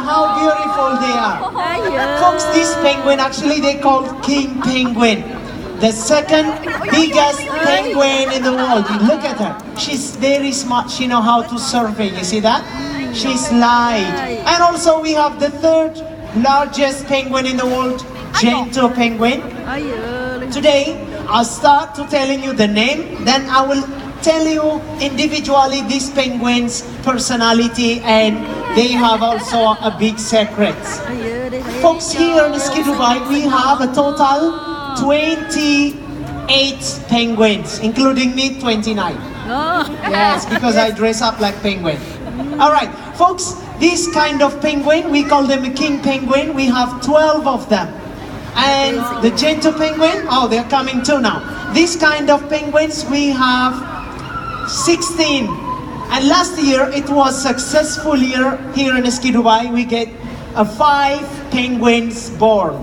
how beautiful they are. Folks, this penguin, actually they call king penguin. The second biggest penguin in the world. Look at her. She's very smart. She knows how to surfing. You see that? She's light. And also we have the third largest penguin in the world, gentle penguin. Today, I'll start to telling you the name. Then I will tell you individually these penguins' personality, and they have also a big secret. Folks, here in Ski Dubai, we have a total 28 penguins, including me, 29. Yes, because I dress up like penguin. All right, folks, this kind of penguin, we call them a king penguin. We have 12 of them. And the gentle penguin, oh, they're coming too now. This kind of penguins, we have 16. And last year, it was a successful year here in Ski Dubai. We get 5 penguins born.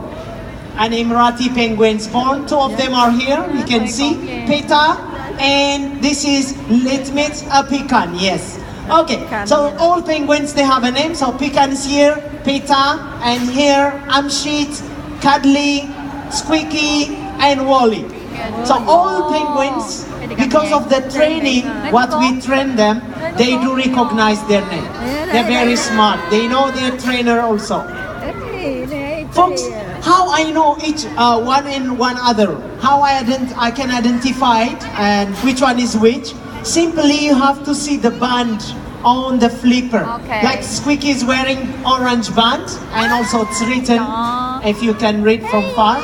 And Emirati penguins born. 2 of them are here, you can see. Peta, and this is Litmit a Pecan, yes. Okay, so all penguins, they have a name. So Pecan is here, Peta, and here Amshit, Cuddly, Squeaky, and Wally. So all penguins, because of the training, what we train them, they do recognize their name. They're very smart. They know their trainer also. Folks, how I know each one and one other, how I can identify it and which one is which. Simply, you have to see the band on the flipper. Like Squeaky is wearing orange band, and also it's written, if you can read from far.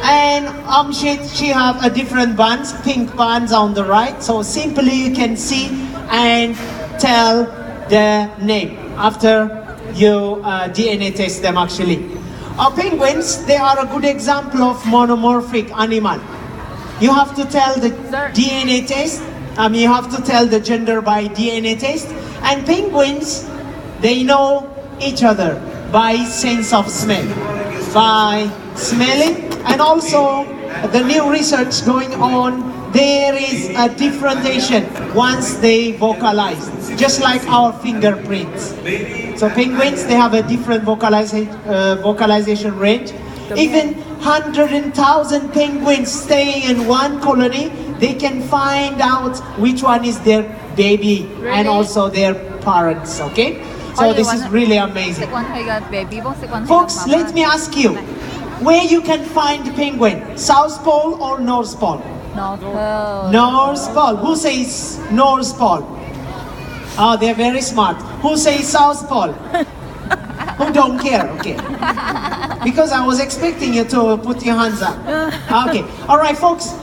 And she have a different bands, pink bands on the right. So simply you can see and tell the name after you DNA test them actually. Penguins, they are a good example of monomorphic animal. You have to tell the DNA test. You have to tell the gender by DNA test. And penguins, they know each other by sense of smell, by smelling. And also, the new research going on, there is a differentiation once they vocalize, just like our fingerprints. So penguins, they have a different vocalization range. Even 100,000 penguins staying in one colony, they can find out which one is their baby and also their parents, okay? So this is really amazing. Folks, let me ask you, where you can find penguin? South Pole or North Pole? North Pole. North Pole. Who says North Pole? Oh, they're very smart. Who says South Pole? Who don't care? Okay. Because I was expecting you to put your hands up. Okay. All right, folks.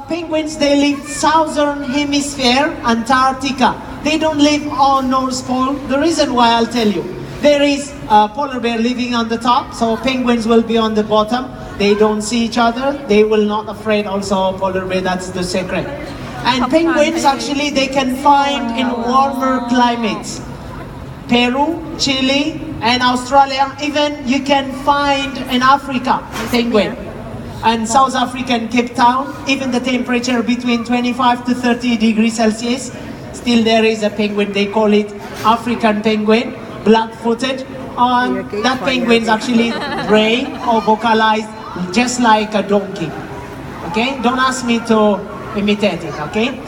Penguins, they live southern hemisphere, Antarctica. They don't live on North Pole. The reason why, I'll tell you. There is a polar bear living on the top, so penguins will be on the bottom. They don't see each other. They will not afraid also polar bear. That's the secret. And penguins, actually, they can find in warmer climates. Peru, Chile, and Australia. Even you can find in Africa, penguin. And South Africa and Cape Town, even the temperature between 25 to 30 degrees Celsius, still there is a penguin. They call it African penguin, black-footed. That penguin is actually gray or vocalized just like a donkey. Okay, don't ask me to imitate it, okay?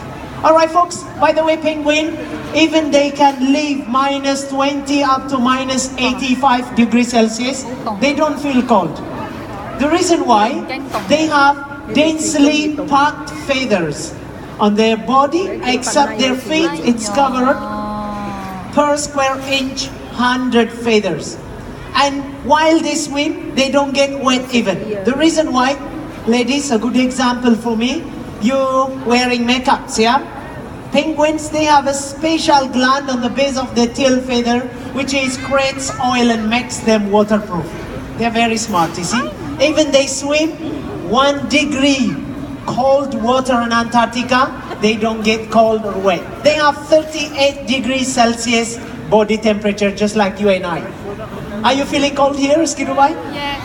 All right, folks, by the way, penguin, even they can live minus 20 up to minus 85 degrees Celsius. They don't feel cold. The reason why, they have densely packed feathers on their body, except their feet, it's covered per square inch, 100 feathers. And while they swim, they don't get wet even. The reason why, ladies, a good example for me, you wearing makeups, yeah? Penguins, they have a special gland on the base of their tail feather, which is creates oil and makes them waterproof. They're very smart, you see? Even they swim 1 degree cold water in Antarctica, they don't get cold or wet. They have 38 degrees Celsius body temperature, just like you and I. Are you feeling cold here, Ski Dubai? Yeah.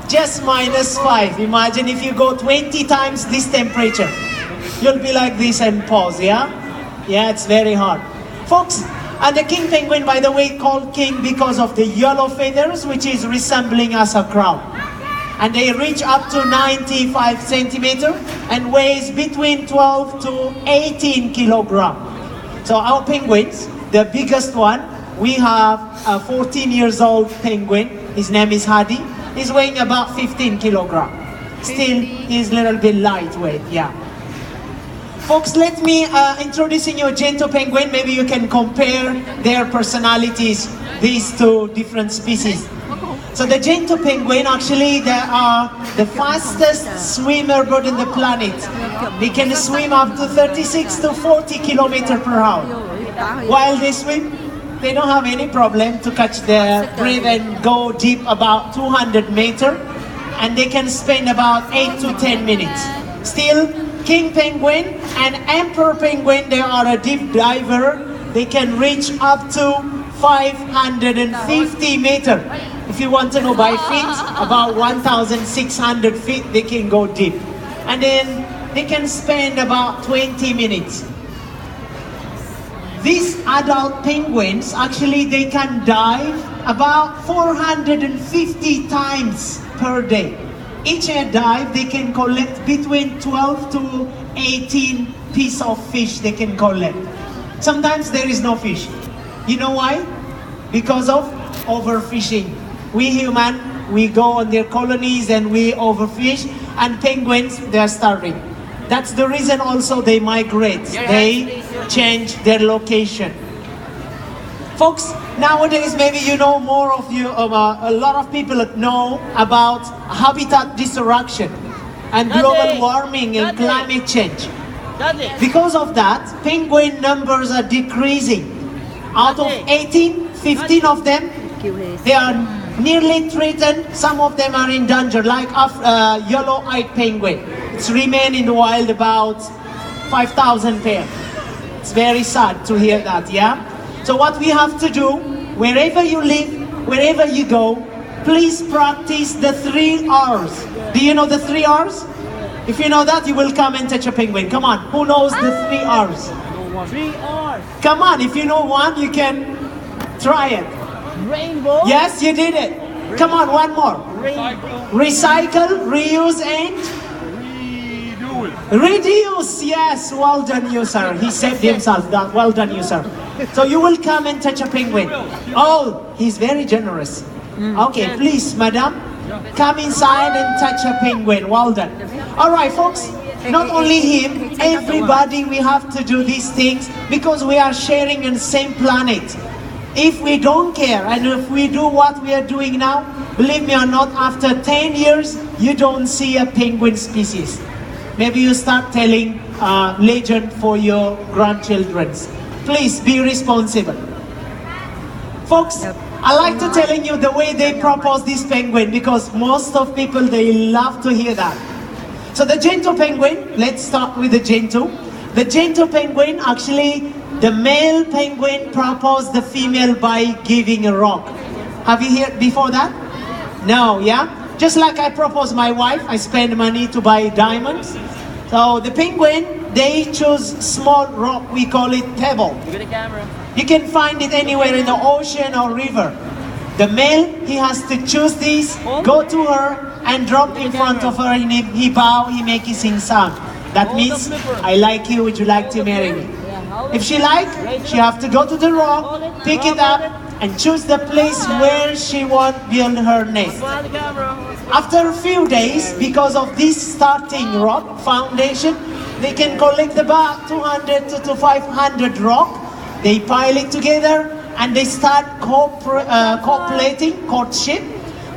Just minus 5. Imagine if you go 20 times this temperature. You'll be like this and pause, yeah? Yeah, it's very hard. Folks, And the king penguin, by the way, called king because of the yellow feathers, which is resembling as a crown. And they reach up to 95 centimeters and weighs between 12 to 18 kilograms. So our penguins, the biggest one, we have a 14 years old penguin. His name is Hadi. He's weighing about 15 kilograms. Still, he's a little bit lightweight, yeah. Folks, let me introducing you a gentle penguin. Maybe you can compare their personalities, these two different species. So the gentle penguin, actually, they are the fastest swimmer bird on the planet. They can swim up to 36 to 40 kilometers per hour. While they swim, they don't have any problem to catch their breath and go deep about 200 meters. And they can spend about 8 to 10 minutes. Still, king penguin and emperor penguin, they are a deep diver. They can reach up to 550 meters. If you want to know by feet, about 1,600 feet they can go deep. And then they can spend about 20 minutes. These adult penguins, actually they can dive about 450 times per day. Each dive they can collect between 12 to 18 pieces of fish they can collect. Sometimes there is no fish. You know why? Because of overfishing. We human, we go on their colonies and we overfish, and penguins, they are starving. That's the reason also they migrate. They change their location. Folks, nowadays maybe you know more of you, a lot of people know about habitat destruction and global warming and climate change. Because of that, penguin numbers are decreasing. Out of 18, 15 of them, they are nearly threatened. Some of them are in danger, like yellow-eyed penguin. It's remain in the wild about 5,000 pairs. It's very sad to hear that, yeah? So what we have to do, wherever you live, wherever you go, please practice the 3 R's. Do you know the 3 R's? If you know that, you will come and touch a penguin. Come on, who knows the 3 R's? 3 R's. Come on, if you know one, you can try it. Rainbow. Yes, you did it. Come on, one more. Recycle, reuse, and reduce. Yes, well done you, sir. He saved himself. Well done you, sir. So you will come and touch a penguin. Oh, he's very generous. Okay, please, madam, come inside and touch a penguin. Well done. All right, folks. Not only him, everybody, we have to do these things because we are sharing in the same planet. If we don't care and if we do what we are doing now, believe me or not, after 10 years, you don't see a penguin species. Maybe you start telling legend for your grandchildren. Please be responsible. Folks, I like to telling you the way they propose this penguin because most of people, they love to hear that. So the gentle penguin, let's start with the gentle. The gentle penguin, actually, the male penguin proposed the female by giving a rock. Have you heard before that? No, yeah? Just like I proposed my wife, I spend money to buy diamonds. So the penguin, they choose small rock, we call it pebble. Look at the camera. You can find it anywhere in the ocean or river. The male, he has to choose this, go to her, and drop in front of her, and he bow, he make his sing sound. That means, I like you, would you like to marry me? If she like, she have to go to the rock, pick it up, and choose the place where she want build her nest. After a few days, because of this starting rock foundation, they can collect about 200 to 500 rock. They pile it together and they start copulating, courtship.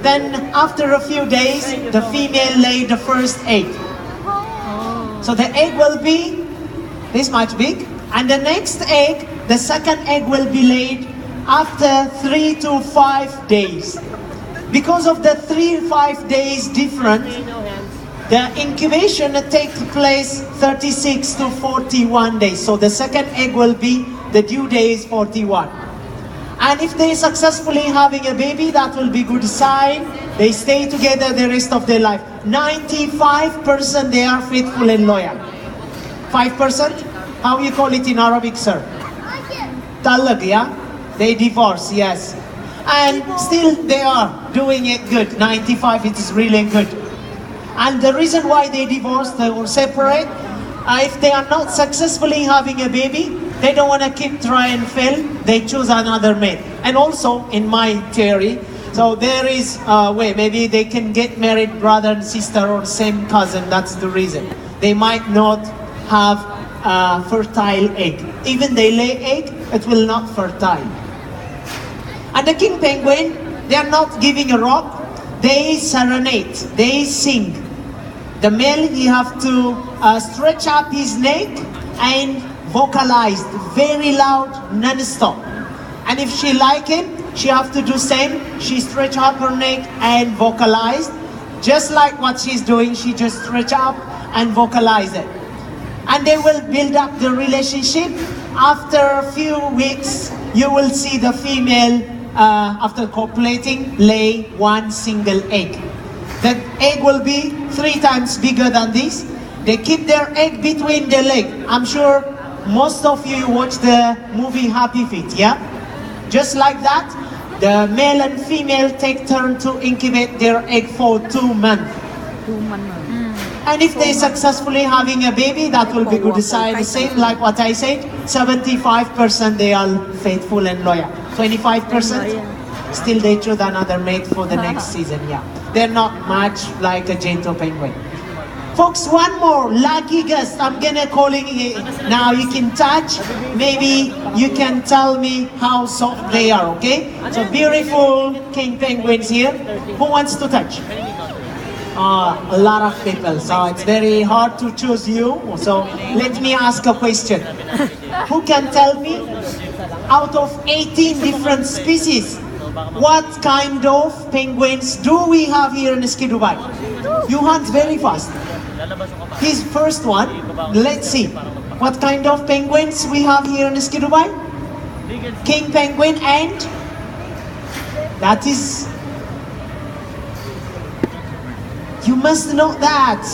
Then after a few days, the female lay the first egg. So the egg will be this much big, and the next egg, the second egg will be laid after 3 to 5 days. Because of the 3-5 days different, the incubation takes place 36 to 41 days. So the second egg will be, the due day is 41. And if they successfully having a baby, that will be good sign. They stay together the rest of their life. 95% they are faithful and loyal. 5%? How you call it in Arabic, sir? Talag, yeah? They divorce, yes. And still they are doing it good. 95, it is really good. And the reason why they divorce or separate, if they are not successfully having a baby, they don't want to keep try and fail, they choose another mate. And also, in my theory, so there is a way, maybe they can get married brother and sister or same cousin, that's the reason. They might not have a fertile egg. Even they lay egg, it will not fertile. And the king penguin, they are not giving a rock, they serenade, they sing. The male, he have to stretch up his neck and vocalize very loud, non-stop. And if she like it, she have to do same. She stretch up her neck and vocalize. Just like what she's doing, she just stretch up and vocalize it. And they will build up the relationship. After a few weeks, you will see the female, after copulating, lay one single egg. The egg will be 3 times bigger than this. They keep their egg between their leg. I'm sure most of you watch the movie Happy Feet, yeah? Just like that, the male and female take turn to incubate their egg for 2 months. 2 months. And if they successfully having a baby, that will be good sign. Same like what I said, 75% they are faithful and loyal. 25% still they choose another mate for the next season, yeah. They're not much like a gentle penguin. Folks, one more lucky guest. I'm gonna calling it now. You can touch. Maybe you can tell me how soft they are, okay? So beautiful king penguins here. Who wants to touch? A lot of people, so it's very hard to choose you. So let me ask a question. Who can tell me, out of 18 different species, what kind of penguins do we have here in Ski Dubai? You hunt very fast. His first one, let's see. What kind of penguins we have here in Ski Dubai? King penguin, and that is, you must know that.